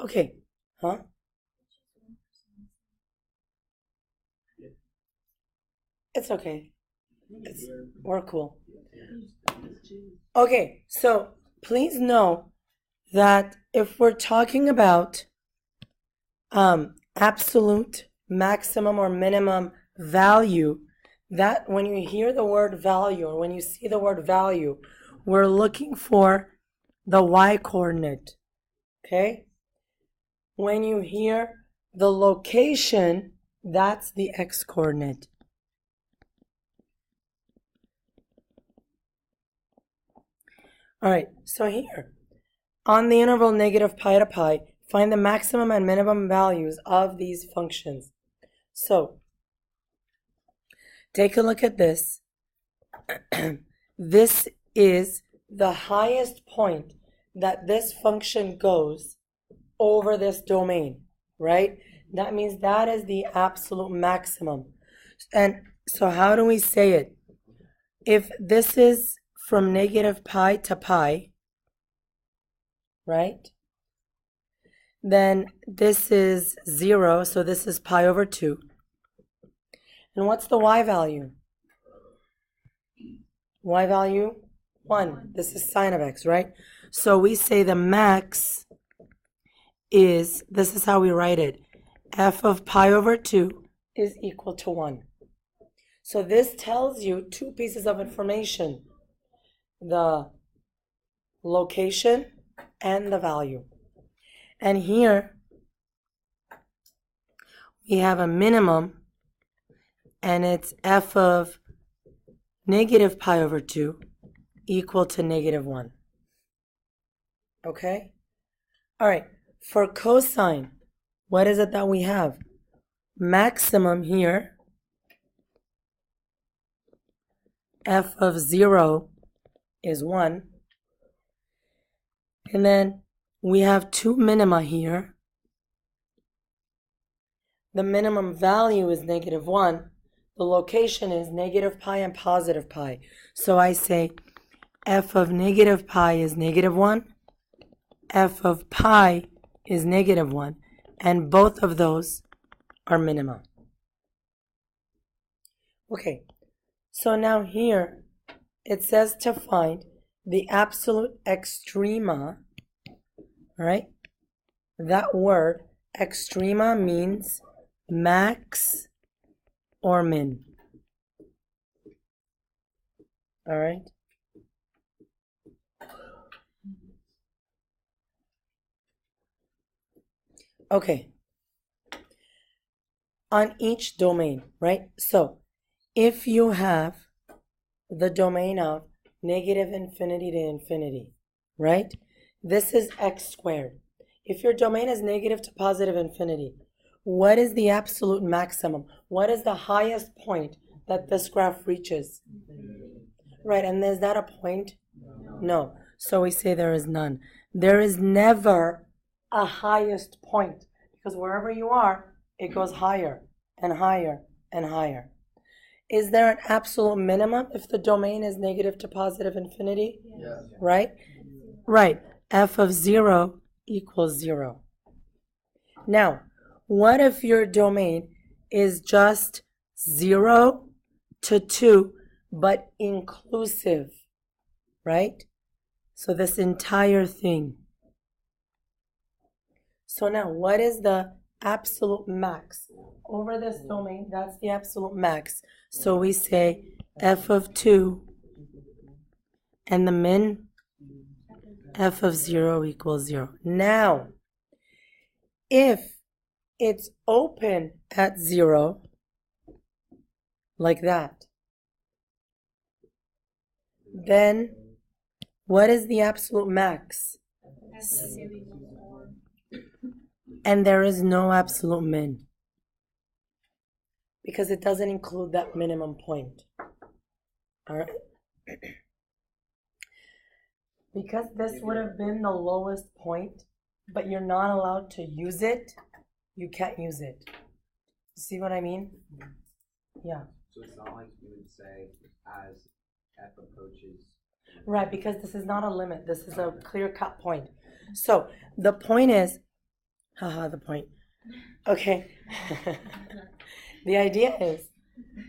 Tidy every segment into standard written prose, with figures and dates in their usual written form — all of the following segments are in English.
Okay. Huh? It's okay. We're cool. Okay, so please know that if we're talking about absolute maximum or minimum value, that when you hear the word value or when you see the word value, we're looking for the y coordinate. Okay? When you hear the location, that's the x coordinate. All right, so here, on the interval negative pi to pi, find the maximum and minimum values of these functions. So, take a look at this. This is the highest point that this function goes over this domain, right? That means that is the absolute maximum. And so how do we say it? If this is from negative pi to pi, right? Then this is 0, so this is pi over 2. And what's the y value? Y value? 1. This is sine of x, right? So we say the max is, this is how we write it, f of pi over 2 is equal to 1. So this tells you two pieces of information: the location and the value. And here we have a minimum, and it's f of negative pi over 2 equal to negative 1. Okay? All right. For cosine, what is it that we have? Maximum here, f of 0 is 1. And then we have two minima here. The minimum value is negative 1. The location is negative pi and positive pi. So I say f of negative pi is negative 1. F of pi is negative 1. And both of those are minima. Okay, so now here it says to find the absolute extrema, right? That word, extrema, means max or min. All right? Okay. On each domain, right? So, if you have the domain of negative infinity to infinity, right? This is x squared. If your domain is negative to positive infinity, what is the absolute maximum? What is the highest point that this graph reaches? Right, and is that a point? No. So we say there is none. There is never a highest point, because wherever you are, it goes higher and higher and higher. Is there an absolute minimum if the domain is negative to positive infinity? Yes. Right? Right. F of 0 equals 0. Now, what if your domain is just 0 to 2, but inclusive, right? So this entire thing. So now, what is the absolute max? Over this domain, that's the absolute max. So we say f of 2 and the min, f of 0 equals 0. Now, if it's open at 0, like that, then what is the absolute max? And there is no absolute min, because it doesn't include that minimum point. All right? Because this would have been the lowest point, but you're not allowed to use it, you can't use it. See what I mean? Yeah. So it's not like you would say as f approaches. Right, because this is not a limit. This is a clear-cut point. So the point is, Haha, the point. Okay. The idea is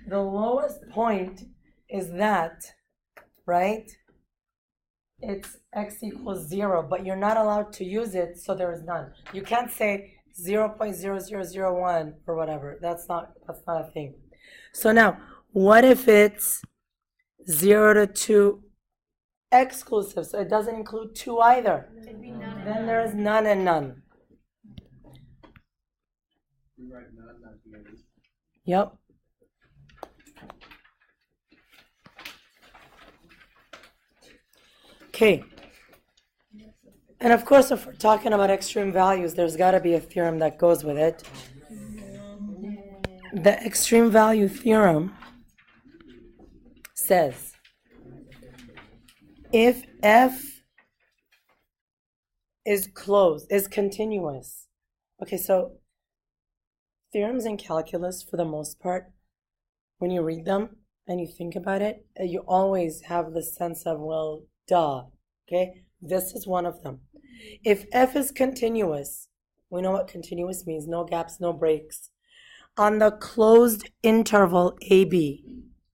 the lowest point is that, right? It's x equals 0, but you're not allowed to use it, so there is none. You can't say 0.0001 or whatever. That's not a thing. So now, what if it's 0 to 2 exclusive? So it doesn't include 2 either. Then there is none and none. Yep. Okay. And of course, if we're talking about extreme values, there's got to be a theorem that goes with it. The extreme value theorem says if f is continuous. Okay, so theorems in calculus, for the most part, when you read them and you think about it, you always have the sense of, well, duh. Okay, this is one of them. If f is continuous, we know what continuous means: no gaps, no breaks. On the closed interval AB,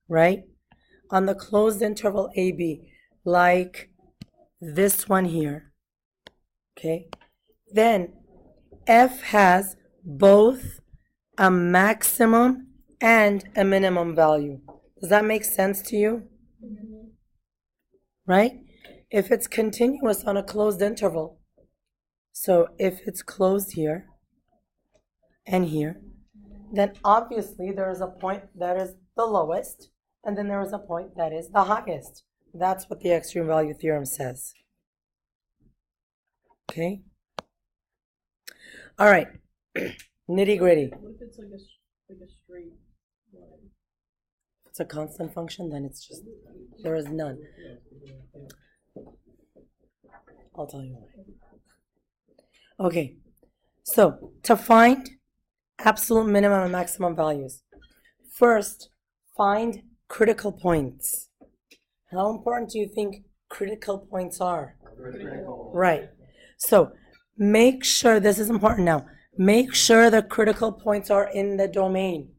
right? On the closed interval AB, like this one here, okay? Then f has both a maximum and a minimum value. Does that make sense to you? Right? If it's continuous on a closed interval, so if it's closed here and here, then obviously there is a point that is the lowest, and then there is a point that is the highest. That's what the extreme value theorem says. Okay? All right. Nitty gritty. What if it's like a straight line? If it's a constant function, then it's just, there is none. I'll tell you why. Okay. So, to find absolute minimum and maximum values, first, find critical points. How important do you think critical points are? Critical. Right. So make sure, this is important now, make sure the critical points are in the domain.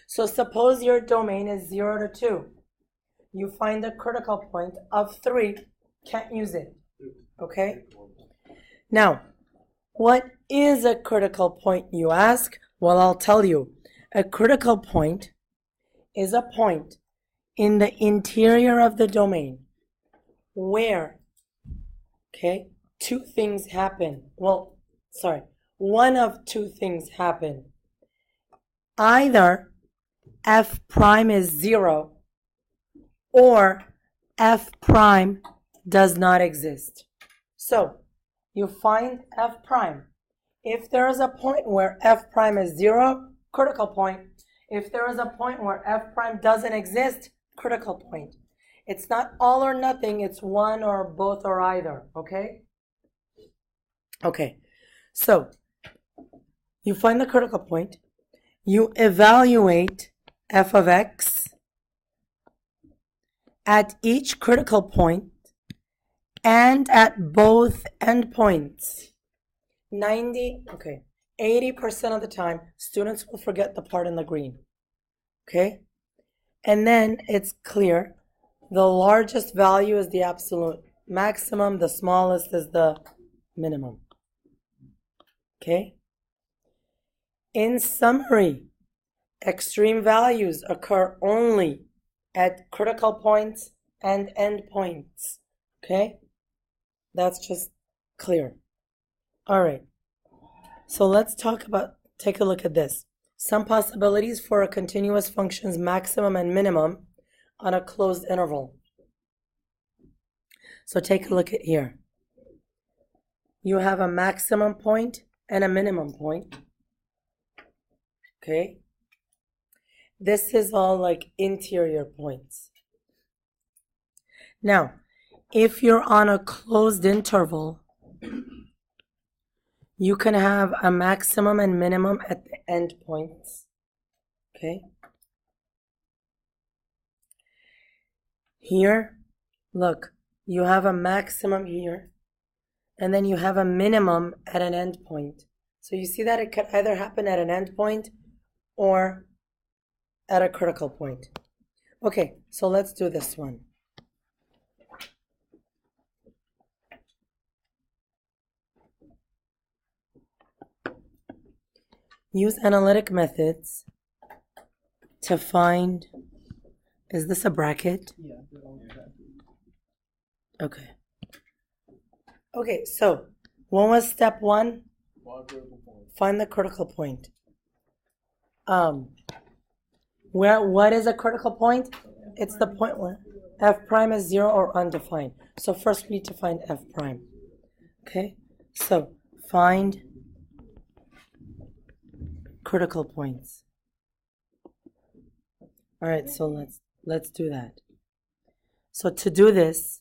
So suppose your domain is 0 to 2. You find the critical point of 3, can't use it. Okay? Now, what is a critical point, you ask? Well, I'll tell you. A critical point is a point in the interior of the domain where, okay, two things happen. Well, sorry, one of two things happen. Either f prime is 0 or f prime does not exist. So, you find f prime. If there is a point where f prime is 0, critical point. If there is a point where f prime doesn't exist, critical point. It's not all or nothing, it's one or both or either, okay? Okay, so you find the critical point, you evaluate f of x at each critical point and at both endpoints. 80% of the time, students will forget the part in the green, okay? And then it's clear. The largest value is the absolute maximum, the smallest is the minimum. Okay? In summary, extreme values occur only at critical points and endpoints. Okay? That's just clear. All right. So let's take a look at this. Some possibilities for a continuous function's maximum and minimum on a closed interval. So take a look at here. You have a maximum point and a minimum point. Okay? This is all like interior points. Now, if you're on a closed interval, you can have a maximum and minimum at the endpoints. Okay? Here, look, you have a maximum here, and then you have a minimum at an endpoint. So you see that it could either happen at an endpoint or at a critical point. Okay, so let's do this one. Use analytic methods to find, is this a bracket? Yeah, they're all brackets. Okay. Okay, so what was step one? Find the critical point. What is a critical point? It's the point where f prime is 0 or undefined. So first we need to find f prime. Okay, so find critical points. All right, so let's do that. So to do this,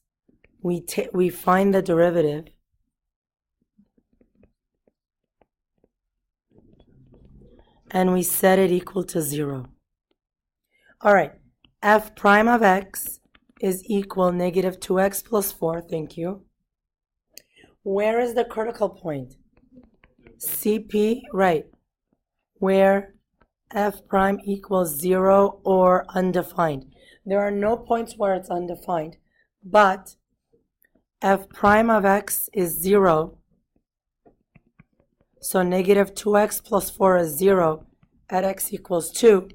we find the derivative and we set it equal to 0. All right, f prime of x is equal negative 2x plus 4, thank you. Where is the critical point? CP, right, where f prime equals 0 or undefined. There are no points where it's undefined, but f prime of x is 0, so negative 2x plus 4 is 0 at x equals 2.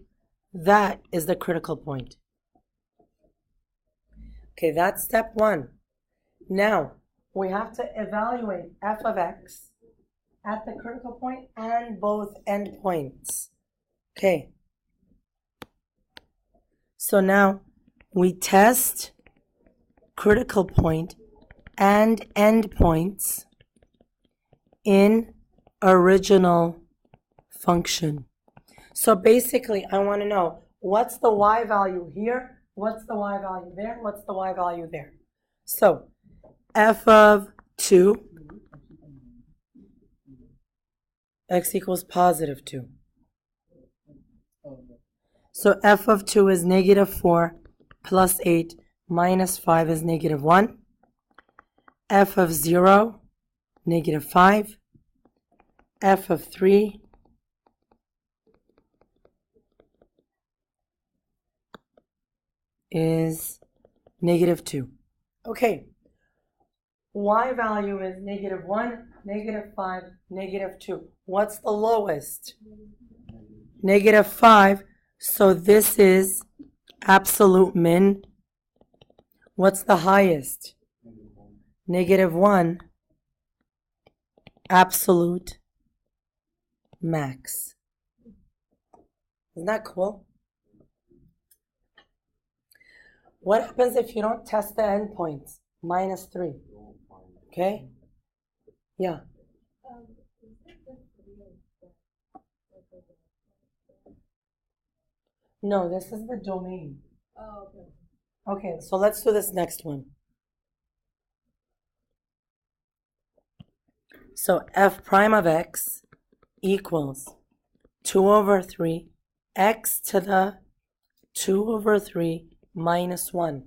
That is the critical point. Okay, that's step one. Now, we have to evaluate f of x at the critical point and both endpoints. Okay. So now we test critical point and endpoints in original function. So basically, I want to know what's the y value here, what's the y value there, what's the y value there. So f of 2, x equals positive 2. So f of 2 is negative 4 plus 8 minus 5 is negative 1. F of 0, negative 5. F of 3 is negative 2. Okay, y value is negative 1, negative 5, negative 2. What's the lowest? Negative 5. So this is absolute min. What's the highest? Negative 1. Absolute max. Isn't that cool? What happens if you don't test the endpoints? Minus 3. Okay? Yeah. No, this is the domain. Oh, okay. Okay, so let's do this next one. So f prime of x equals 2 over 3 x to the 2 over 3 minus 1.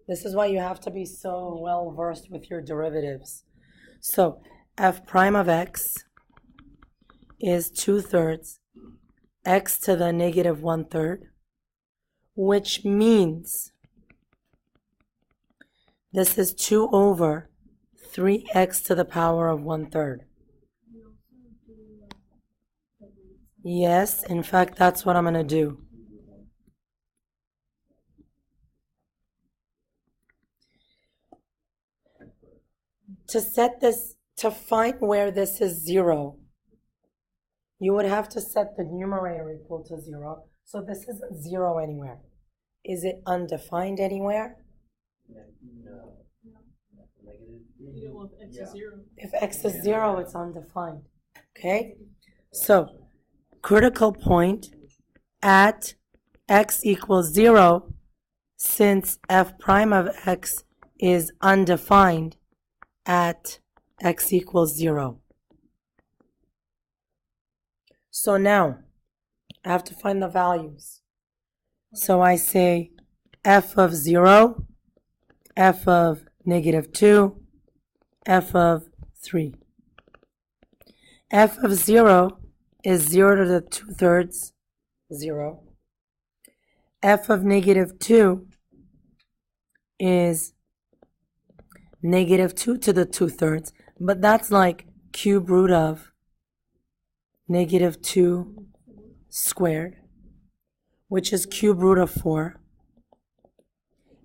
This is why you have to be so well versed with your derivatives. So f prime of x is 2/3 x to the negative 1/3, which means this is 2 over 3x to the power of 1/3. Yes, in fact, that's what I'm going to do. To set this, to find where this is 0, you would have to set the numerator equal to 0. So this isn't 0 anywhere. Is it undefined anywhere? No. Well, if x is 0. If x is 0, it's undefined. Okay? So, critical point at x equals 0, since f prime of x is undefined at x equals 0. So now, I have to find the values. So I say f of 0, f of negative 2, f of 3. f of 0 is 0 to the 2/3, 0. F of negative 2 is negative 2 to the 2/3, but that's like cube root of negative 2 squared, which is cube root of 4.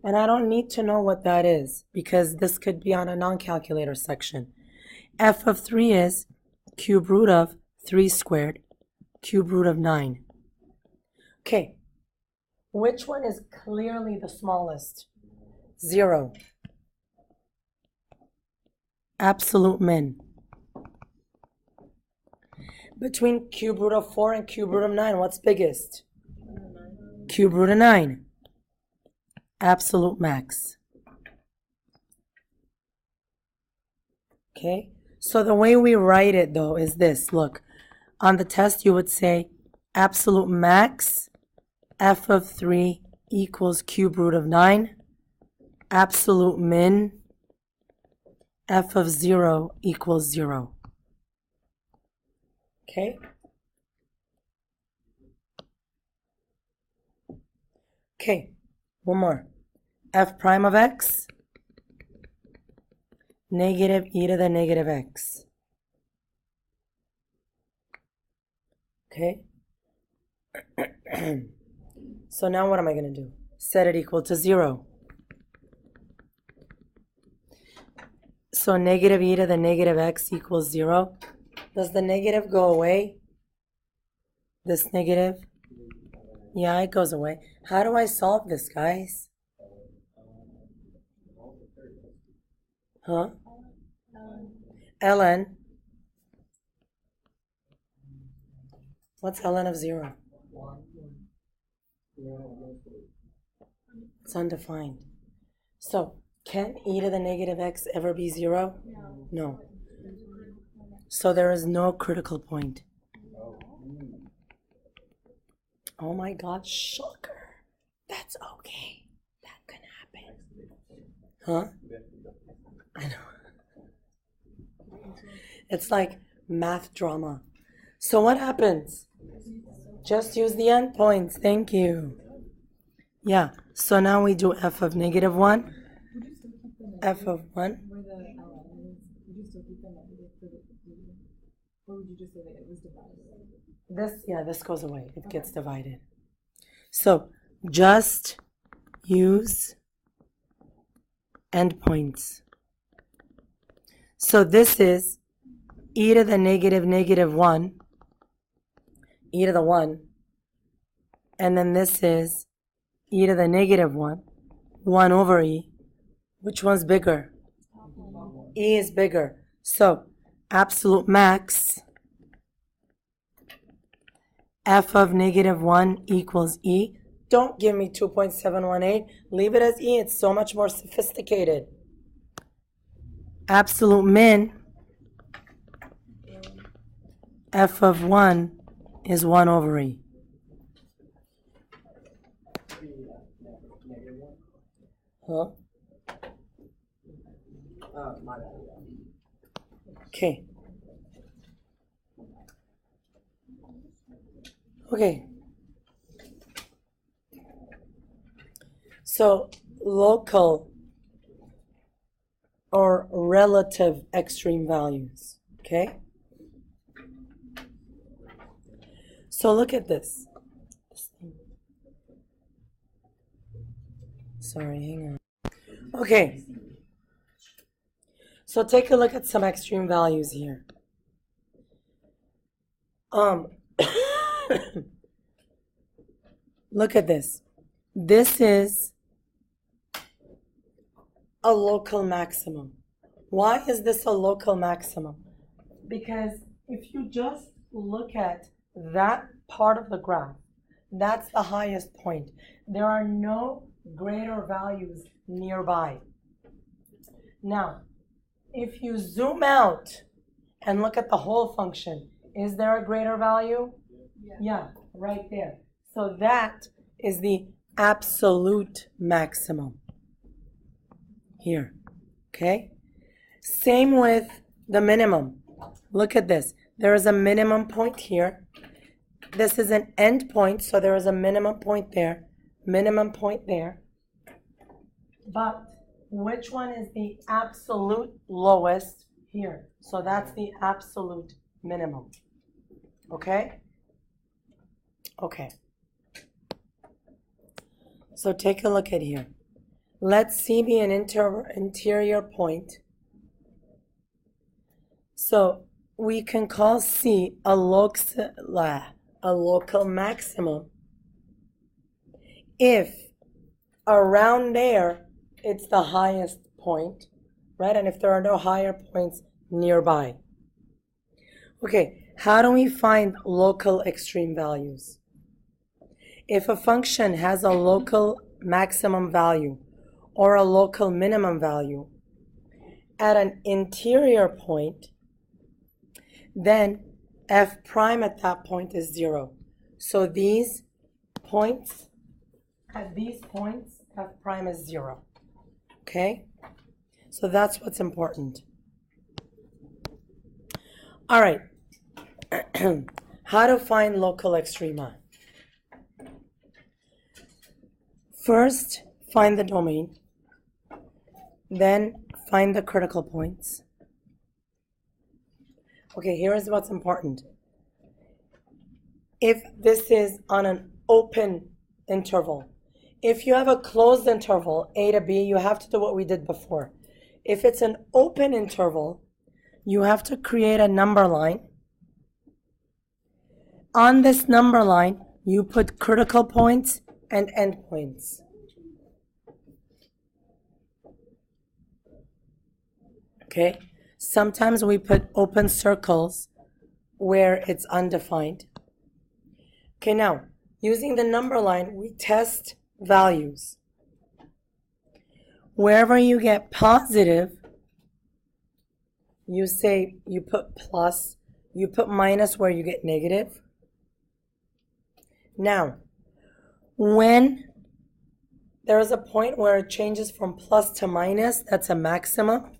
And I don't need to know what that is because this could be on a non-calculator section. F of 3 is cube root of 3 squared, cube root of 9. Okay, which one is clearly the smallest? 0. Absolute min. Between cube root of 4 and cube root of 9, what's biggest? Cube root of 9. Absolute max. Okay, so the way we write it though is this. Look, on the test you would say absolute max f of 3 equals cube root of 9. Absolute min f of 0 equals 0. Okay? Okay, one more. F prime of x, negative e to the negative x. Okay? So now what am I going to do? Set it equal to 0. So negative e to the negative x equals 0. Does the negative go away? This negative? Yeah, it goes away. How do I solve this, guys? Huh? ln. What's ln of 0? It's undefined. So, can e to the negative x ever be 0? No. So there is no critical point. Oh my God, shocker. That's okay. That can happen. Huh? I know. It's like math drama. So what happens? Just use the endpoints. Thank you. Yeah. So now we do f of negative 1. F of 1. Where the ln is, would you still keep the negative for the or would you just say that it was divided? This goes away. It gets divided. So just use endpoints. So this is e to the negative 1, e to the 1, and then this is e to the negative 1, 1 over e. Which one's bigger? E is bigger. So absolute max f of negative 1 equals e. Don't give me 2.718. Leave it as e. It's so much more sophisticated. Absolute min f of 1 is 1 over e. Huh? My bad. Okay. Okay. So local or relative extreme values. Okay. So look at this. Sorry, hang on. Okay. So take a look at some extreme values here. Look at this. This is a local maximum. Why is this a local maximum? Because if you just look at that part of the graph, that's the highest point. There are no greater values nearby. Now, if you zoom out and look at the whole function, is there a greater value? Yeah, right there. So that is the absolute maximum here. Okay? Same with the minimum. Look at this. there is a minimum point here. This is an end point, so there is a minimum point there, minimum point there. But which one is the absolute lowest here? So that's the absolute minimum. Okay? Okay. So take a look at here. Let C be an interior point. So we can call C a local maximum if around there it's the highest point, right? And if there are no higher points nearby. Okay, how do we find local extreme values? If a function has a local maximum value or a local minimum value at an interior point, then f prime at that point is 0. So these points, at these points, f prime is 0. Okay? So that's what's important. All right. How to find local extrema? First, find the domain. Then find the critical points. Okay, here is what's important. If this is on an open interval, if you have a closed interval, A to B, you have to do what we did before. If it's an open interval, you have to create a number line. On this number line, you put critical points and endpoints. Okay? Sometimes we put open circles where it's undefined. Okay, now, using the number line, we test values. Wherever you get positive, you say you put plus, you put minus where you get negative. Now, when there is a point where it changes from plus to minus, that's a maximum.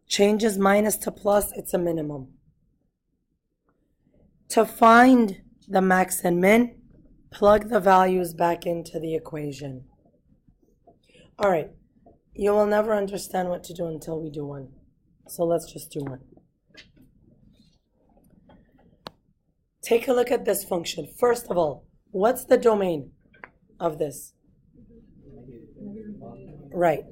Changes minus to plus, it's a minimum. To find the max and min, plug the values back into the equation. All right, you will never understand what to do until we do one. So let's just do one. Take a look at this function. First of all, what's the domain of this? Right.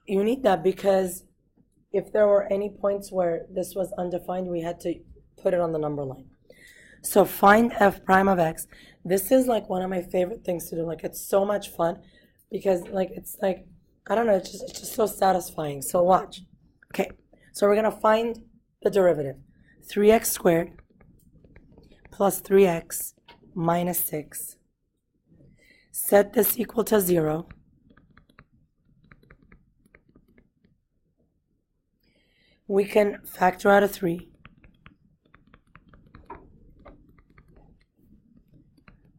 You need that because if there were any points where this was undefined, we had to put it on the number line. So find f prime of x. This is like one of my favorite things to do. Like, it's so much fun because it's like, I don't know, it's just so satisfying. So watch. Okay, so we're gonna find the derivative. 3x squared plus 3x minus 6. Set this equal to 0. We can factor out a 3.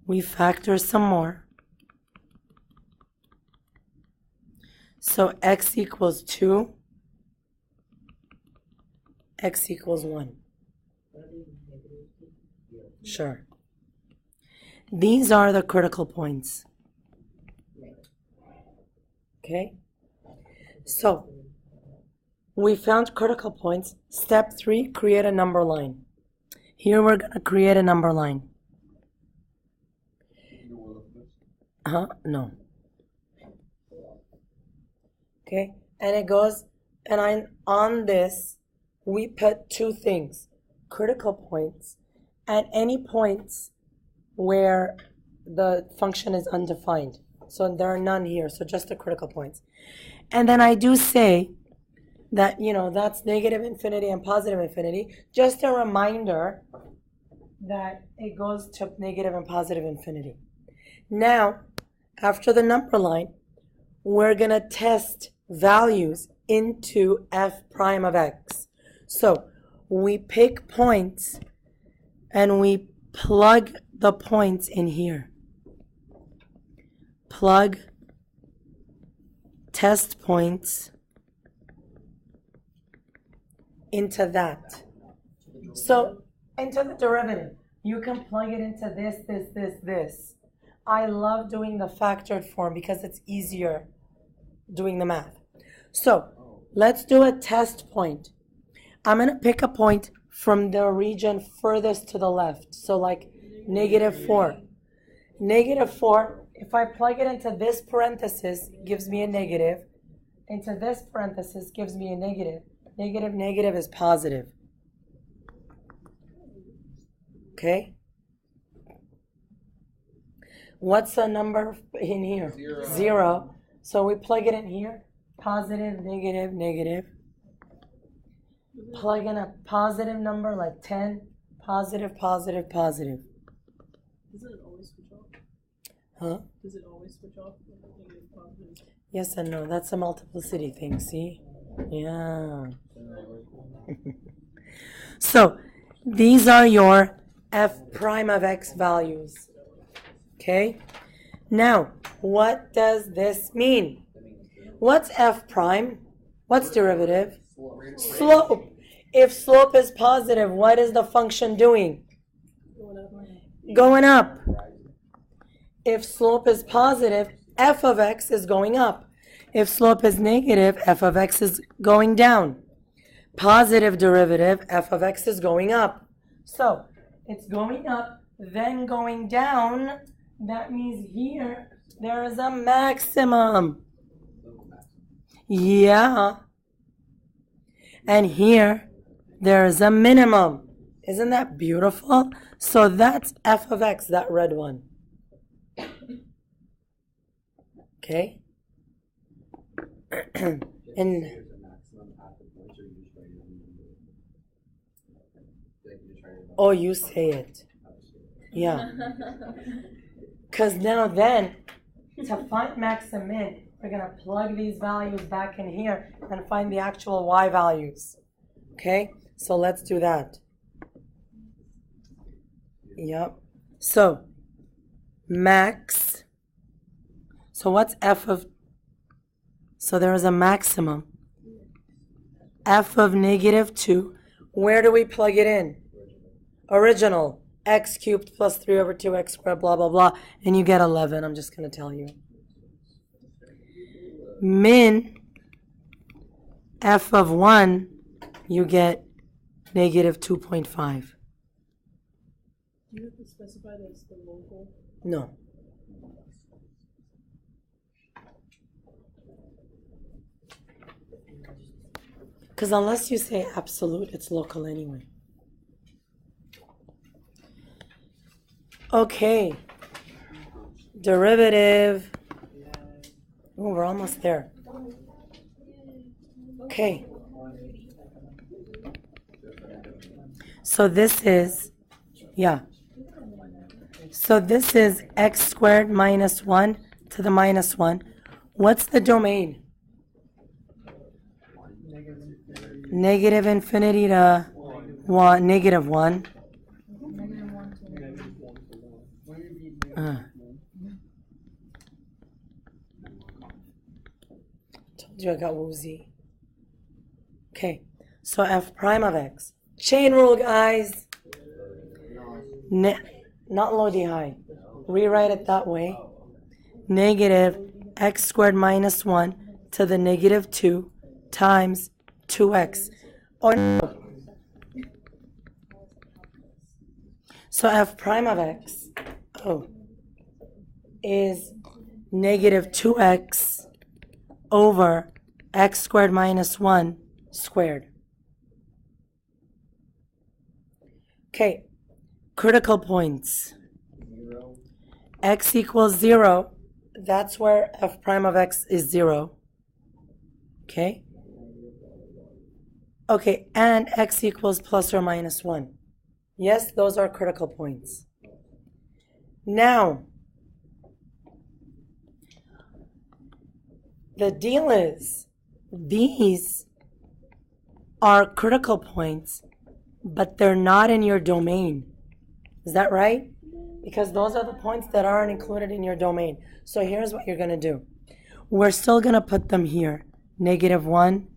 We factor some more. So x equals 2. X equals 1. Sure. These are the critical points. Okay? So, we found critical points. Step 3, create a number line. Here we're going to create a number line. No. Okay, and it goes, and on this, we put two things. Critical points and any points where the function is undefined. So there are none here, so just the critical points. And then I do say that, that's negative infinity and positive infinity. Just a reminder that it goes to negative and positive infinity. Now, after the number line, we're going to test values into f prime of x. So we pick points and we plug the points in here. Plug test points into that. So into the derivative, you can plug it into this. I love doing the factored form because it's easier doing the math. So let's do a test point. I'm going to pick a point from the region furthest to the left. So like -4. -4, if I plug it into this parenthesis, gives me a negative. Into this parenthesis gives me a negative. Negative is positive. Okay? What's the number in here? 0. So we plug it in here. Positive, negative. Plug in a positive number like 10. Positive. Does it always switch off? Huh? Does it always switch off? Negative, positive? Yes and no. That's a multiplicity thing, see? Yeah. So, these are your f prime of x values. Okay? Now, what does this mean? What's f prime? What's derivative? Slope. If slope is positive, what is the function doing? Going up. If slope is positive, f of x is going up. If slope is negative, f of x is going down. Positive derivative, f of x is going up. So, it's going up, then going down. That means here, there is a maximum. Yeah. And here, there is a minimum. Isn't that beautiful? So that's f of x, that red one. Okay? And oh, you say it. Yeah. Because now then, to find max and min, we're going to plug these values back in here and find the actual y values. Okay? So let's do that. Yep. So, max. So what's f of... So there is a maximum. F of -2. Where do we plug it in? Original. X cubed plus 3 over 2x squared, blah, blah, blah. And you get 11. I'm just going to tell you. Min f of 1, you get -2.5. Do you have to specify that it's the local? No. Because unless you say absolute, it's local anyway. Okay. Derivative. Oh, we're almost there. Okay. So this is, yeah. So this is x squared minus 1 to the minus 1. What's the domain? Negative infinity to 1, negative 1. Told you I got woozy. Okay, so f prime of x. Chain rule, guys. Not low d high. Rewrite it that way. Negative x squared minus 1 to the negative 2 times 2x. Or no. So f prime of x is negative 2x over x squared minus 1 squared. Okay, critical points. X equals 0. That's where f prime of x is 0. Okay? Okay, and x equals plus or minus 1. Yes, those are critical points. Now, the deal is, these are critical points, but they're not in your domain. Is that right? Because those are the points that aren't included in your domain. So here's what you're going to do. We're still going to put them here. Negative 1,